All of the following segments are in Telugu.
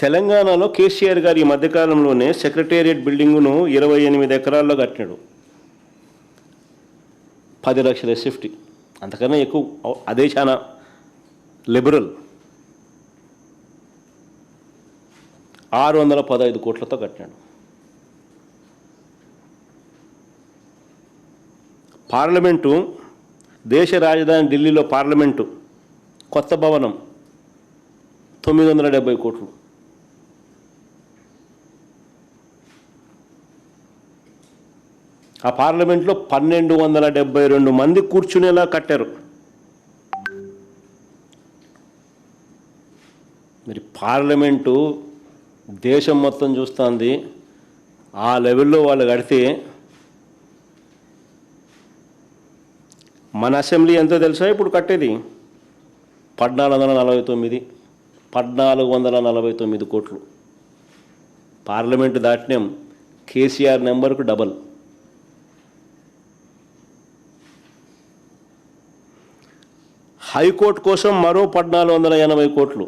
తెలంగాణలో కేసీఆర్ గారు ఈ మధ్యకాలంలోనే సెక్రటేరియట్ బిల్డింగును 28 ఎకరాల్లో కట్టినాడు. 10 లక్షల ఎస్ఎఫ్టీ, అంతకన్నా ఎక్కువ. అదే చాలా లిబరల్. 615 కోట్లతో కట్టినాడు. పార్లమెంటు, దేశ రాజధాని ఢిల్లీలో పార్లమెంటు కొత్త భవనం 970 కోట్లు. ఆ పార్లమెంట్లో 1272 మంది కూర్చునేలా కట్టారు. మరి పార్లమెంటు దేశం మొత్తం చూస్తుంది. ఆ లెవెల్లో వాళ్ళు కడితే మన అసెంబ్లీ ఎంతో తెలుసా ఇప్పుడు కట్టేది? 1449 కోట్లు. పార్లమెంటు దాటినాం, కేసీఆర్ నెంబర్కు డబల్. హైకోర్టు కోసం మరో 1480 కోట్లు.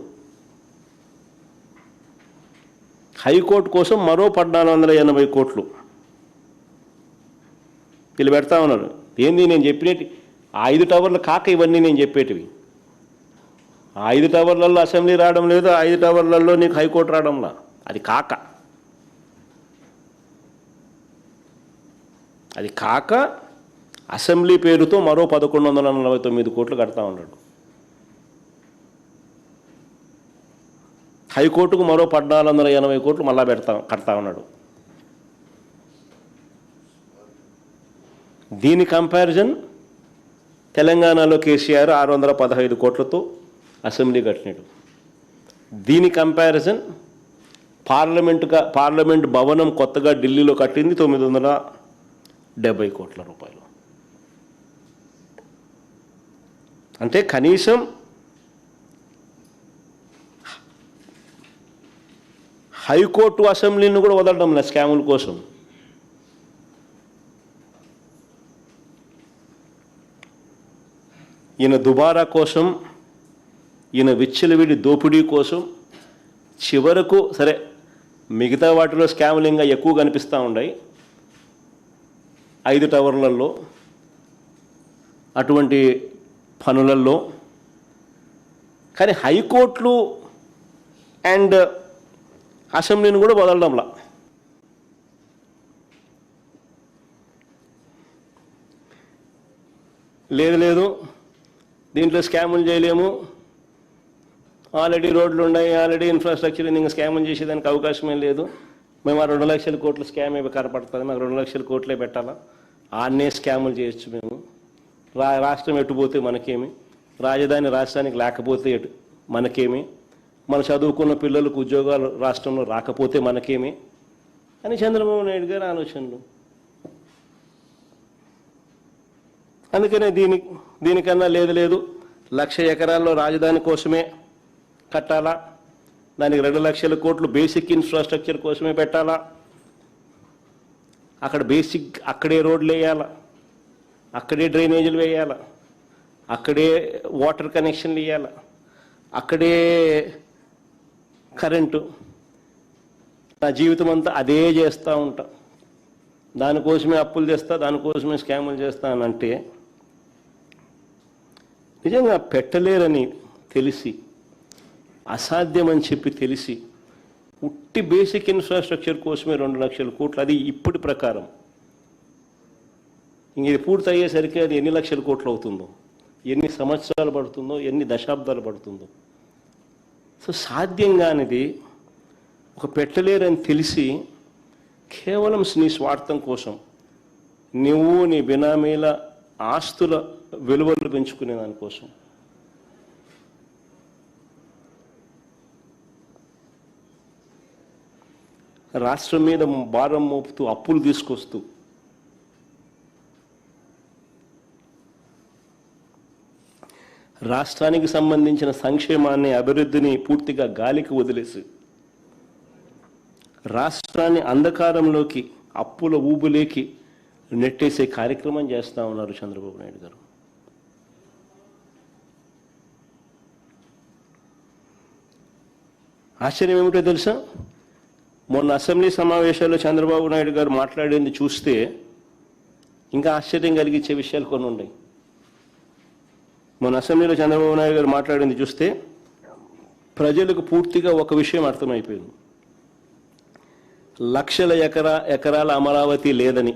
హైకోర్టు కోసం మరో 1480 కోట్లు వీళ్ళు పెడతా ఉన్నారు. ఏంది నేను చెప్పినట్టు 5 టవర్లు కాక ఇవన్నీ నేను చెప్పేటివి. 5 టవర్లలో అసెంబ్లీ రావడం లేదు, 5 టవర్లలో నీకు హైకోర్టు రావడంలా. అది కాక అసెంబ్లీ పేరుతో మరో 1149 కోట్లు కడతా ఉన్నాడు. హైకోర్టుకు మరో 1480 కోట్లు మళ్ళా కడతా ఉన్నాడు. దీని కంపారిజన్ తెలంగాణలో కేసీఆర్ 615 కోట్లతో అసెంబ్లీ కట్టినాడు. దీని కంపారిజన్ పార్లమెంట్ భవనం కొత్తగా ఢిల్లీలో కట్టింది 970 కోట్ల రూపాయలు. అంటే కనీసం హైకోర్టు అసెంబ్లీని కూడా వదలడం లేదు స్కాముల కోసం. ఈయన దుబారా కోసం, ఈయన విచ్చలవిడి దోపిడీ కోసం చివరకు సరే మిగతా వాటిలో స్కాములు ఇంకా ఎక్కువ కనిపిస్తూ ఉన్నాయి 5 టవర్లలో, అటువంటి పనులలో. కానీ హైకోర్టులు అండ్ అసెంబ్లీని కూడా వదలడంలా. లేదు దీంట్లో స్కాములు చేయలేము, ఆల్రెడీ రోడ్లు ఉన్నాయి, ఆల్రెడీ ఇన్ఫ్రాస్ట్రక్చర్, ఇంకా స్కాములు చేసేదానికి అవకాశమే లేదు. మేము ఆ 2 లక్షల కోట్ల స్కామ్ ఏమి కనపడుతుంది, మాకు 2 లక్షల కోట్లే పెట్టాలా, ఆన్నే స్కాములు చేయొచ్చు మేము. రాష్ట్రం ఎటుపోతే మనకేమి, రాజధాని రాష్ట్రానికి లేకపోతే మనకేమి, మన చదువుకున్న పిల్లలకు ఉద్యోగాలు రాష్ట్రంలో రాకపోతే మనకేమి అని చంద్రబాబు నాయుడు గారి ఆలోచనలు. అందుకనే దీనికన్నా లేదు 1,00,000 ఎకరాల్లో రాజధాని కోసమే కట్టాలా, దానికి 2 లక్షల కోట్లు బేసిక్ ఇన్ఫ్రాస్ట్రక్చర్ కోసమే పెట్టాలా, అక్కడే రోడ్లు వేయాలా, అక్కడే డ్రైనేజీలు వేయాలా, అక్కడే వాటర్ కనెక్షన్లు ఇవ్వాలా, అక్కడే కరెంటు. నా జీవితం అంతా అదే చేస్తూ ఉంటా, దానికోసమే అప్పులు తెస్తా, దానికోసమే స్కాములు చేస్తా అని అంటే నిజంగా పెట్టలేరని తెలిసి, అసాధ్యమని చెప్పి తెలిసి ఉట్టి బేసిక్ ఇన్ఫ్రాస్ట్రక్చర్ కోసమే 2 లక్షల కోట్లు, అది ఇప్పటి ప్రకారం. ఇంక ఇది పూర్తి అయ్యేసరికి అది ఎన్ని లక్షల కోట్లు అవుతుందో, ఎన్ని సంవత్సరాలు పడుతుందో, ఎన్ని దశాబ్దాలు పడుతుందో. సో సాధ్యం కానిది ఒక పెట్టలేరని తెలిసి కేవలం నీ స్వార్థం కోసం నువ్వు నీ బినామీల ఆస్తుల విలువలు పెంచుకునే దానికోసం రాష్ట్రం మీద భారం మోపుతూ అప్పులు తీసుకొస్తూ రాష్ట్రానికి సంబంధించిన సంక్షేమాన్ని, అభివృద్ధిని పూర్తిగా గాలికి వదిలేసి రాష్ట్రాన్ని అంధకారంలోకి, అప్పుల ఊబులేకి నెట్టేసే కార్యక్రమం చేస్తూ ఉన్నారు చంద్రబాబు నాయుడు గారు. ఆశ్చర్యం ఏమిటో తెలుసా, మొన్న అసెంబ్లీ సమావేశాల్లో చంద్రబాబు నాయుడు గారు మాట్లాడింది చూస్తే ఇంకా ఆశ్చర్యం కలిగించే విషయాలు కొన్ని ఉన్నాయి. మొన్న అసెంబ్లీలో చంద్రబాబు నాయుడు గారు మాట్లాడింది చూస్తే ప్రజలకు పూర్తిగా ఒక విషయం అర్థమైపోయింది. లక్షల ఎకరాల అమరావతి లేదని,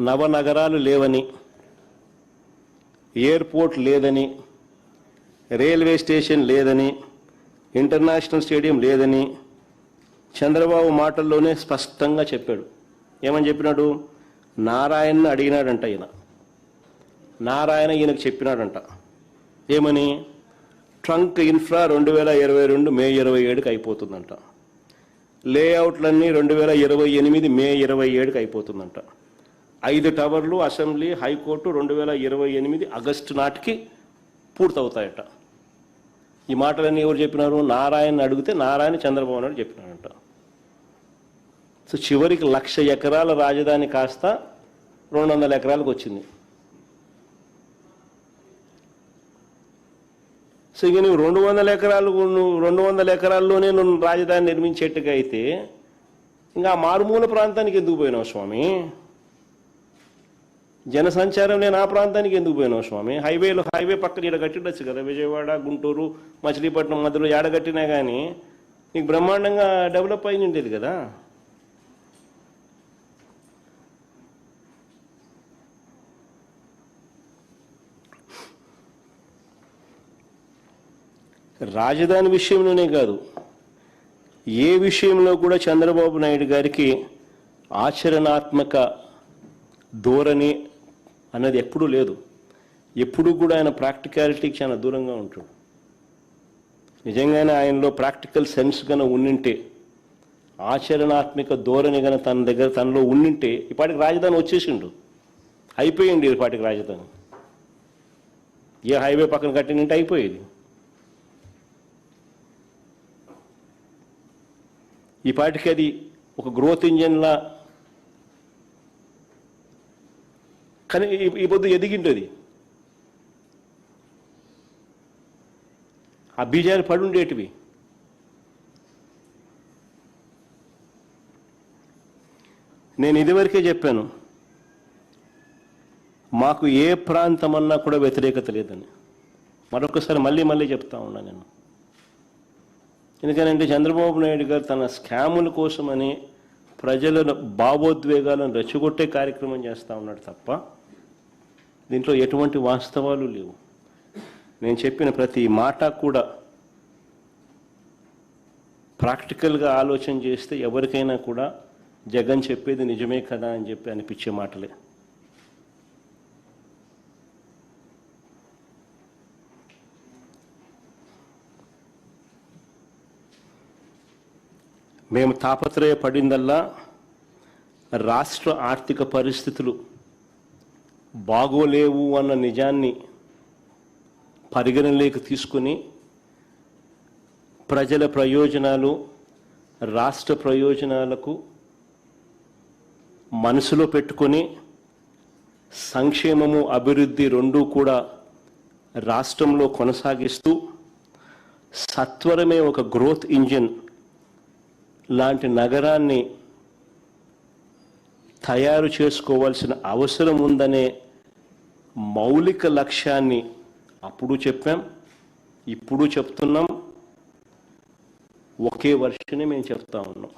నవనగరాలు లేవని, ఎయిర్పోర్ట్ లేదని, రైల్వే స్టేషన్ లేదని, ఇంటర్నేషనల్ స్టేడియం లేదని చంద్రబాబు మాటల్లోనే స్పష్టంగా చెప్పాడు. ఏమని చెప్పినాడు? నారాయణను అడిగినాడంట ఈయన. నారాయణ ఈయనకు చెప్పినాడంట. ఏమని? ట్రంక్ ఇన్ఫ్రా 2022 మే 27కి అయిపోతుందంట. లేఅవుట్లన్నీ 2028 మే 27కి అయిపోతుందంట. 5 టవర్లు, అసెంబ్లీ, హైకోర్టు 2028 ఆగస్టు నాటికి పూర్తవుతాయట. ఈ మాటలన్నీ ఎవరు చెప్పినారు? నారాయణ అడిగితే నారాయణ చంద్రబాబు నాయుడు చెప్పినాడంట. సో చివరికి 1,00,000 ఎకరాల రాజధాని కాస్త 200 ఎకరాలకు వచ్చింది. సో ఇక నువ్వు 200 ఎకరాల్లోనే నువ్వు రాజధాని నిర్మించేట్టుగా అయితే ఇంకా మారుమూల ప్రాంతానికి ఎందుకు పోయినావు స్వామి? జనసంచారం లేని ఆ ప్రాంతానికి ఎందుకు పోయినావు స్వామి? హైవే పక్కన ఈడ కట్టిండొచ్చు కదా, విజయవాడ, గుంటూరు, మచిలీపట్నం మధ్యలో ఏడ కట్టినా కానీ నీకు బ్రహ్మాండంగా డెవలప్ అయి ఉండేది కదా. రాజధాని విషయంలోనే కాదు, ఏ విషయంలో కూడా చంద్రబాబు నాయుడు గారికి ఆచరణాత్మక ధోరణి అన్నది ఎప్పుడూ లేదు. ఎప్పుడూ కూడా ఆయన ప్రాక్టికాలిటీకి చాలా దూరంగా ఉంటాడు. నిజంగానే ఆయనలో ప్రాక్టికల్ సెన్స్ కనుక ఉండింటే, ఆచరణాత్మక ధోరణి కనుక తనలో ఉండింటే ఇప్పటికి రాజధాని వచ్చేసిండు, అయిపోయింది ఇప్పటికి రాజధాని. ఏ హైవే పక్కన కట్టినంటే అయిపోయేది. ఈ పాటికి అది ఒక గ్రోత్ ఇంజన్లా కానీ ఈ పొద్దు ఎదిగింటుంది. ఆ బీజాలు పడుండేటివి. నేను ఇదివరకే చెప్పాను, మాకు ఏ ప్రాంతమన్నా కూడా వ్యతిరేకత లేదని. మరొకసారి మళ్ళీ చెప్తా ఉన్నా నేను. ఎందుకంటే చంద్రబాబు నాయుడు గారు తన స్కాముల కోసమని ప్రజల భావోద్వేగాలను రెచ్చగొట్టే కార్యక్రమం చేస్తూ ఉన్నాడు తప్ప దీంట్లో ఎటువంటి వాస్తవాలు లేవు. నేను చెప్పిన ప్రతి మాట కూడా ప్రాక్టికల్గా ఆలోచన చేస్తే ఎవరికైనా కూడా జగన్ చెప్పేది నిజమే కదా అని చెప్పి అనిపించే మాటలే. మేము తాపత్రయపడిందల్లా రాష్ట్ర ఆర్థిక పరిస్థితులు బాగోలేవు అన్న నిజాన్ని పరిగణనలోకి తీసుకుని ప్రజల ప్రయోజనాలు, రాష్ట్ర ప్రయోజనాలకు మనసులో పెట్టుకొని సంక్షేమము, అభివృద్ధి రెండూ కూడా రాష్ట్రంలో కొనసాగిస్తూ సత్వరమే ఒక గ్రోత్ ఇంజిన్ లాంటి నగరాన్ని తయారు చేసుకోవాల్సిన అవసరం ఉందనే మౌలిక లక్ష్యాన్ని అప్పుడు చెప్పాం, ఇప్పుడు చెప్తున్నాం. ఒకే వర్షనే మేము చెప్తా ఉన్నాం.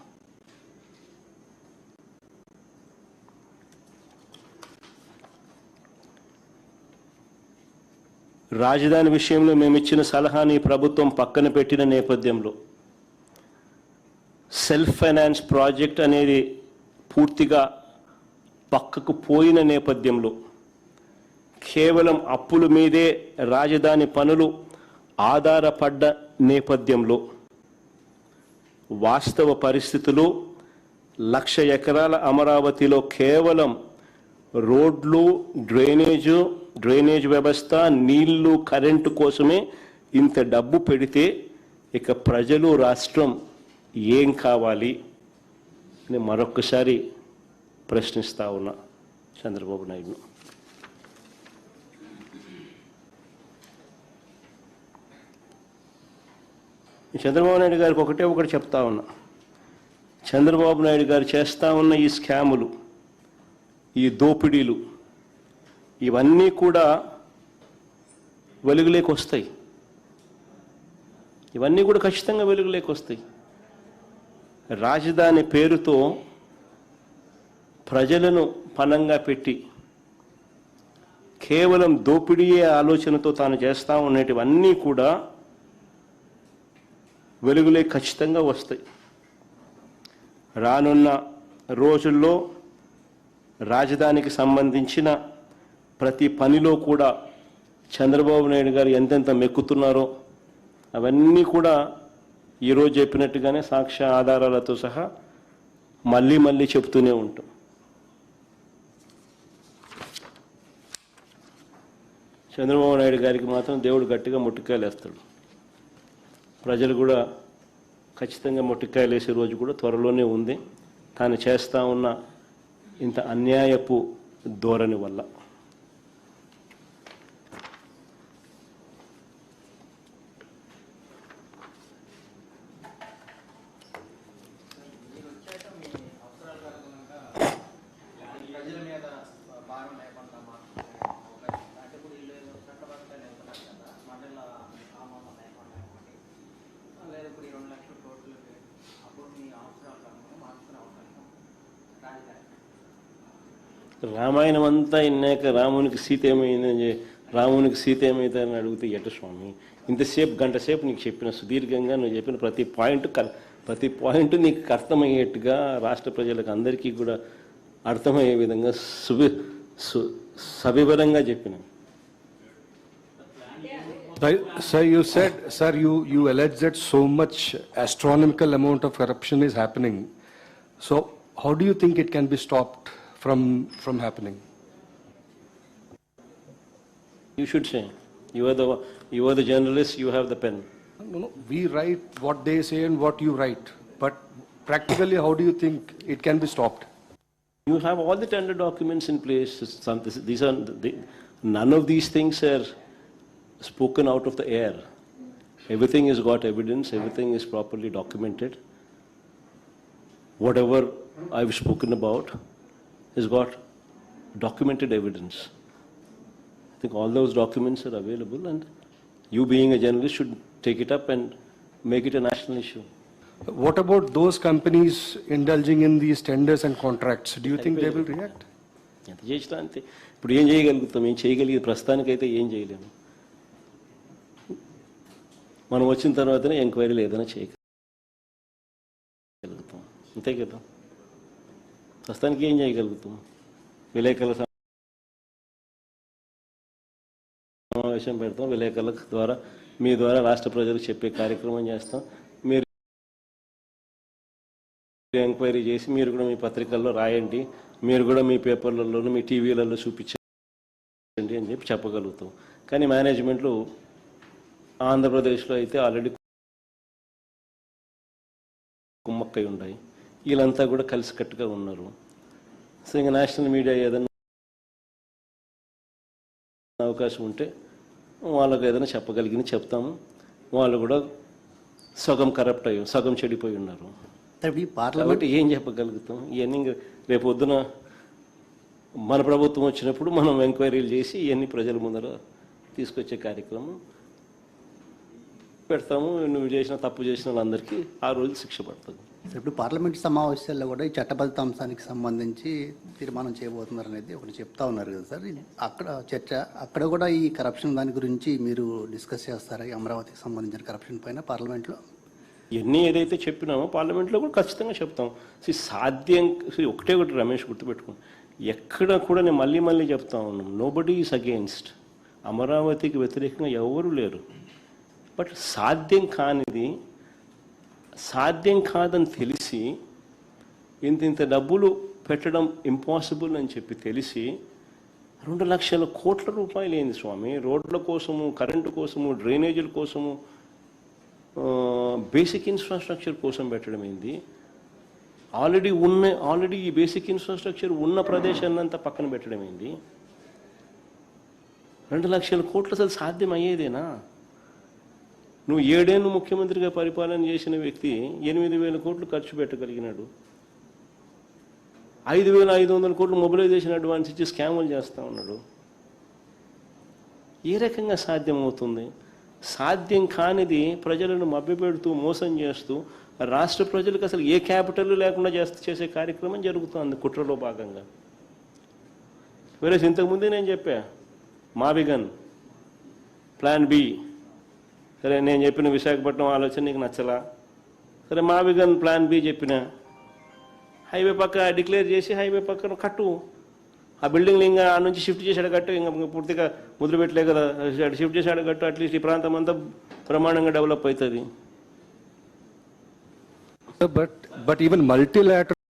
రాజధాని విషయంలో మేము ఇచ్చిన సలహాని ప్రభుత్వం పక్కన పెట్టిన నేపథ్యంలో సెల్ఫ్ ఫైనాన్స్ ప్రాజెక్ట్ అనేది పూర్తిగా పక్కకు పోయిన నేపథ్యంలో కేవలం అప్పుల మీదే రాజధాని పనులు ఆధారపడ్డ నేపథ్యంలో వాస్తవ పరిస్థితులు 1,00,000 ఎకరాల అమరావతిలో కేవలం రోడ్లు, డ్రైనేజ్ వ్యవస్థ, నీళ్లు, కరెంటు కోసమే ఇంత డబ్బు పెడితే ఇక ప్రజలు, రాష్ట్రం ఏం కావాలి అని మరొకసారి ప్రశ్నిస్తా ఉన్నా చంద్రబాబు నాయుడు. చంద్రబాబు నాయుడు గారికి ఒకటి చెప్తా ఉన్నా. చంద్రబాబు నాయుడు గారు చేస్తూ ఉన్న ఈ స్కాములు, ఈ దోపిడీలు, ఇవన్నీ కూడా వెలుగులోకి వస్తాయి. ఇవన్నీ కూడా ఖచ్చితంగా వెలుగులోకి వస్తాయి. రాజధాని పేరుతో ప్రజలను పణంగా పెట్టి కేవలం దోపిడీయే ఆలోచనతో తాను చేస్తూ ఉండేటివన్నీ కూడా వెలుగులే ఖచ్చితంగా వస్తాయి. రానున్న రోజుల్లో రాజధానికి సంబంధించిన ప్రతి పనిలో కూడా చంద్రబాబు నాయుడు గారు ఎంతెంత మెక్కుతున్నారో అవన్నీ కూడా ఈరోజు చెప్పినట్టుగానే సాక్ష్య ఆధారాలతో సహా మళ్ళీ మళ్ళీ చెప్తూనే ఉంటాం. చంద్రబాబు నాయుడు గారికి మాత్రం దేవుడు గట్టిగా మొట్టికాయలు వేస్తాడు. ప్రజలు కూడా ఖచ్చితంగా మొట్టికాయలు వేసే రోజు కూడా త్వరలోనే ఉంది, తాను చేస్తూ ఉన్న ఇంత అన్యాయపు ధోరణి వల్ల. రామాయణం అంతా ఇన్నాక రామునికి సీత ఏమైందని అడిగితే ఎట్ట స్వామి, ఇంతసేపు గంట సేపు నీకు చెప్పిన సుదీర్ఘంగా నువ్వు చెప్పిన ప్రతి పాయింట్ నీకు అర్థమయ్యేట్టుగా రాష్ట్ర ప్రజలకు అందరికీ కూడా అర్థమయ్యే విధంగా సవివరంగా చెప్పిన. Sir, you said, sir, you alleged that so much astronomical amount of corruption is happening. So, how do you think it can be stopped from happening? You should say. You are the journalist. You have the pen. No, we write what they say and what you write. But practically, how do you think it can be stopped? You have all the tender documents in place. None of these things are spoken out of the air. Everything has got evidence. Everything is properly documented. Whatever I've spoken about has got documented evidence. I think all those documents are available, and you being a journalist should take it up and make it a national issue. What about those companies indulging in these tenders and contracts? Do you think they will react? ఎంత చేసినా అంతే. ఇప్పుడు ఏం చేయగలుగుతాం? ఏం చేయగలిగేది ప్రస్తుతానికైతే ఏం చేయలేము. మనం వచ్చిన తర్వాతనే ఎంక్వైరీలు ఏదైనా చేయగలుగుతాం, అంతే కదా. ప్రస్తుతానికి ఏం చేయగలుగుతాం? విలేకరుల సమావేశం పెడతాం, విలేకరుల ద్వారా మీ ద్వారా రాష్ట్ర ప్రజలకు చెప్పే కార్యక్రమం చేస్తాం. మీరు ఎంక్వైరీ చేసి మీరు కూడా మీ పత్రికల్లో రాయండి, మీరు కూడా మీ పేపర్లలో మీ టీవీలలో చూపించండి అని చెప్పి చెప్పగలుగుతాం. కానీ మేనేజ్మెంట్లు ఆంధ్రప్రదేశ్లో అయితే ఆల్రెడీ కుమ్మక్కై ఉన్నాయి. వీళ్ళంతా కూడా కలిసికట్టుగా ఉన్నారు. సో ఇంకా నేషనల్ మీడియా ఏదైనా అవకాశం ఉంటే వాళ్ళకు ఏదైనా చెప్పగలిగింది చెప్తాము. వాళ్ళు కూడా సగం కరప్ట్ అయ్యి సగం చెడిపోయి ఉన్నారు కాబట్టి ఏం చెప్పగలుగుతాం? ఇవన్నీ రేపు పొద్దున మన ప్రభుత్వం వచ్చినప్పుడు మనం ఎంక్వైరీలు చేసి ఇవన్నీ ప్రజల ముందర తీసుకొచ్చే కార్యక్రమం పెడతాము. నువ్వు చేసిన తప్పు చేసిన వాళ్ళందరికీ ఆ రోజు శిక్ష పడుతుంది. ఇప్పుడు పార్లమెంట్ సమావేశాల్లో కూడా ఈ చట్టబద్ధ అంశానికి సంబంధించి తీర్మానం చేయబోతున్నారు అనేది ఒకటి చెప్తా ఉన్నారు కదా సార్. అక్కడ చర్చ, అక్కడ కూడా ఈ కరప్షన్ దాని గురించి మీరు డిస్కస్ చేస్తారా? ఈ అమరావతికి సంబంధించిన కరప్షన్ పైన పార్లమెంట్లో ఇవన్నీ ఏదైతే చెప్పినామో పార్లమెంట్లో కూడా ఖచ్చితంగా చెప్తాం. సాధ్యం ఒకటే రమేష్ గుర్తుపెట్టుకుని, ఎక్కడ కూడా నేను మళ్ళీ చెప్తా ఉన్నాను, నోబడీ ఈజ్ అగెయిన్స్ట్. అమరావతికి వ్యతిరేకంగా ఎవరు లేరు. బట్ సాధ్యం కాదని తెలిసి ఇంత డబ్బులు పెట్టడం ఇంపాసిబుల్ అని చెప్పి తెలిసి 2 లక్షల కోట్ల రూపాయలు ఏంది స్వామి? రోడ్ల కోసము, కరెంటు కోసము, డ్రైనేజీల కోసము, బేసిక్ ఇన్ఫ్రాస్ట్రక్చర్ కోసం పెట్టడం ఏంది? ఆల్రెడీ ఈ బేసిక్ ఇన్ఫ్రాస్ట్రక్చర్ ఉన్న ప్రదేశాన్ని అంతా పక్కన పెట్టడం ఏంది? 2 లక్షల కోట్లు అసలు సాధ్యం అయ్యేదేనా? నువ్వు 7 ఏళ్ళు ముఖ్యమంత్రిగా పరిపాలన చేసిన వ్యక్తి 8,000 కోట్లు ఖర్చు పెట్టగలిగినాడు. 5,500 కోట్లు మొబిలైజేషన్ అడ్వాన్స్ ఇచ్చి స్కాములు చేస్తూ ఉన్నాడు. ఏ రకంగా సాధ్యమవుతుంది? సాధ్యం కానిది ప్రజలను మభ్యపెడుతూ మోసం చేస్తూ రాష్ట్ర ప్రజలకు అసలు ఏ క్యాపిటల్ లేకుండా చేసే కార్యక్రమం జరుగుతుంది కుట్రలో భాగంగా. వేరే ఇంతకుముందే నేను చెప్పా మావిగన్ ప్లాన్ బి. సరే నేను చెప్పిన విశాఖపట్నం ఆలోచన నీకు నచ్చలా, సరే మావిగన్ ప్లాన్ బి చెప్పిన, హైవే పక్క డిక్లేర్ చేసి హైవే పక్కన కట్టు. ఆ బిల్డింగ్లు ఇంకా ఆ నుంచి షిఫ్ట్ చేసాడు కట్టు, ఇంకా పూర్తిగా ముద్ర పెట్టలే కదా, షిఫ్ట్ చేసాడు కట్టు. అట్లీస్ట్ ఈ ప్రాంతం అంతా బ్రహ్మాండంగా డెవలప్ అవుతుంది. But even multilateral